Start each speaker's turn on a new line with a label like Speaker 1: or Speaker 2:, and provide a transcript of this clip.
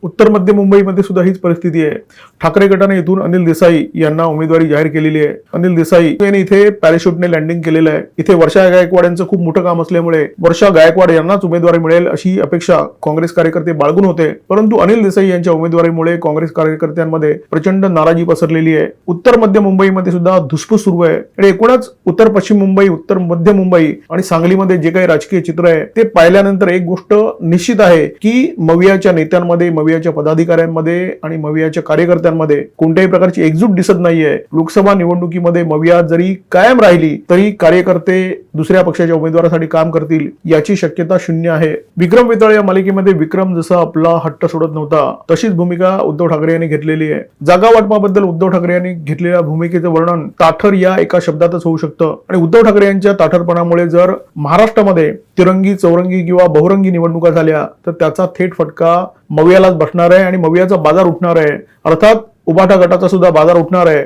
Speaker 1: उत्तर मध्य मुंबईमध्ये सुद्धा हीच परिस्थिती आहे। ठाकरे गटाने इथून अनिल देसाई यांना उमेदवारी जाहीर केलेली आहे। अनिल देसाई यांनी इथे पॅराशूटने लँडिंग केलेलं आहे। इथे वर्षा गायकवाड यांचं खूप मोठं काम असल्यामुळे वर्षा गायकवाड यांनाच उमेदवारी मिळेल अशी अपेक्षा काँग्रेस कार्यकर्ते बाळगून होते, परंतु अनिल देसाई यांच्या उमेदवारीमुळे काँग्रेस कार्यकर्त्यांमध्ये प्रचंड नाराजी पसरलेली आहे। उत्तर मध्य मुंबईमध्ये सुद्धा धुसफूस सुरू आहे आणि एकूणच उत्तर पश्चिम मुंबई, उत्तर मध्य मुंबई आणि सांगलीमध्ये जे काही राजकीय चित्र आहे ते पाहिल्यानंतर एक गोष्ट निश्चित आहे की मवियाच्या नेत्यांमध्ये, मवियाच्या पदाधिकाऱ्यांमध्ये आणि मवियाच्या कार्यकर्त्यांमध्ये कोणत्याही प्रकारची एकजूट दिसत नाहीये। लोकसभा निवडणुकीमध्ये मविया जरी कायम राहिली तरी कार्यकर्ते दुसऱ्या पक्षाच्या उमेदवारासाठी काम करतील याची शक्यता शून्य आहे। विक्रम वेताळ या मालिकेमध्ये विक्रम जसा आपला हट्ट सोडत नव्हता तशीच भूमिका उद्धव ठाकरे यांनी घेतलेली आहे। जागा वाटपाबद्दल उद्धव ठाकरे यांनी घेतलेल्या भूमिकेचं वर्णन ताठर या एका शब्दातच होऊ शकतं आणि उद्धव ठाकरे यांच्या ताठरपणामुळे जर महाराष्ट्रामध्ये तिरंगी, चौरंगी किंवा बहुरंगी निवडणुका झाल्या तर त्याचा थेट फटका मवियालाच बसणार आहे आणि मवियाचा बाजार उठणार आहे, अर्थात उबाटा गटाचा सुद्धा बाजार उठणार आहे।